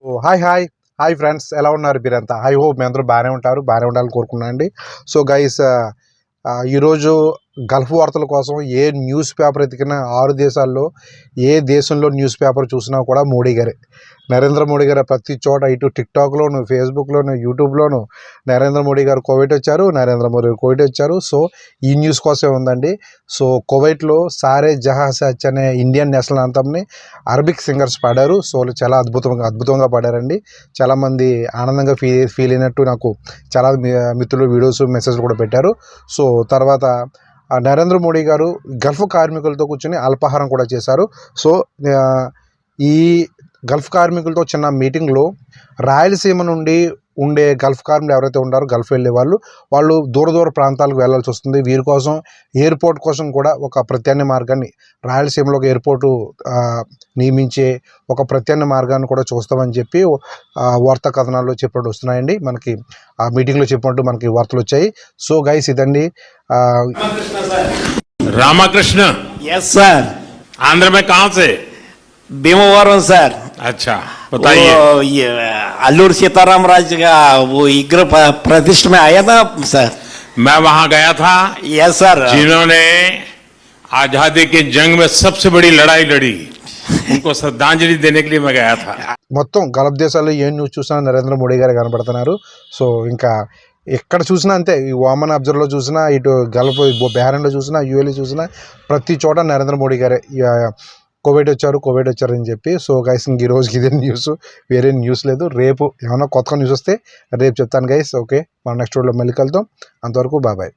Hi hi hi friends, ఎలా ఉన్నారు మీరంతా? ఐ హోప్ మీ అందరూ బాగానే ఉంటారు, బాగానే ఉండాలని కోరుకున్నాను అండి. సో గైస్, ఈరోజు గల్ఫ్ వార్తల కోసం ఏ న్యూస్ పేపర్ ఎతికినా 6 దేశాల్లో ఏ దేశంలో న్యూస్ పేపర్ చూసినా కూడా మోడీ గారే, నరేంద్ర మోడీ గారు ప్రతి చోట, ఇటు టిక్టాక్లోను, ఫేస్బుక్లోను, యూట్యూబ్లోను నరేంద్ర మోడీ గారు కువైట్ వచ్చారు, నరేంద్ర మోడీ గారు కువైట్ వచ్చారు. సో ఈ న్యూస్ కోసమే ఉందండి. సో కువైట్లో సారే జహా సచ్ అనే ఇండియన్ నేషనల్ యాంథమ్ని అరబిక్ సింగర్స్ పాడారు. సో చాలా అద్భుతంగా పాడారండి. చాలామంది ఆనందంగా ఫీల్ అయినట్టు నాకు చాలా మిత్రులు వీడియోస్ మెసేజ్లు కూడా పెట్టారు. సో తర్వాత నరేంద్ర మోడీ గారు గల్ఫ్ కార్మికులతో కూర్చొని అల్పాహారం కూడా చేశారు. సో ఈ గల్ఫ్ కార్మికులతో చిన్న మీటింగ్లో రాయలసీమ నుండి ఉండే గల్ఫ్ కార్మికులు ఎవరైతే ఉన్నారో, గల్ఫ్ వెళ్ళే వాళ్ళు దూర ప్రాంతాలకు వెళ్ళాల్సి వస్తుంది. వీరి కోసం ఎయిర్పోర్ట్ కోసం కూడా ఒక ప్రత్యామ్నాయ మార్గాన్ని, రాయలసీమలో ఒక ఎయిర్పోర్టు నియమించే ఒక ప్రత్యామ్నాయ మార్గాన్ని కూడా చూస్తామని చెప్పి వార్తా కథనాల్లో చెప్పినట్టు వస్తున్నాయండి. మనకి ఆ మీటింగ్లో చెప్పినట్టు మనకి వార్తలు వచ్చాయి. సో గైస్, ఇదండి. रामाकृष्ण। Yes sir. आंध्र में कहाँ से? भीमवरम सर। अच्छा, बताइए। ये अल्लूर सीताराम राज का वो विग्रह प्रतिष्ठा में आया था सर। मैं वहाँ गया था। Yes sir. जिन्होंने आजादी की जंग में सबसे बड़ी लड़ाई लड़ी, उनको श्रद्धांजलि देने के लिए मैं गया था। మొత్తం గల్ఫ్ దేశాల్లో ఏ న్యూస్ చూసినా నరేంద్ర మోడీ గారు కనబడుతున్నారు. సో ఇంకా ఎక్కడ చూసినా అంతే, ఈ ఓమన్ అబ్జర్వర్లో చూసినా, ఇటు గల్ఫ్ బహ్రెయిన్లో చూసినా, యూఏలో చూసినా ప్రతి చోట నరేంద్ర మోడీ గారే కువైట్ వచ్చారు అని చెప్పి. సో గైస్, ఇంక ఈ రోజుకి ఇదే న్యూస్, వేరే న్యూస్ లేదు. రేపు ఏమైనా కొత్త న్యూస్ వస్తే రేపు చెప్తాను గైస్. ఓకే, మనం నెక్స్ట్ వీడియోలో మళ్ళీ కలుద్దాం. అంతవరకు బాయ్.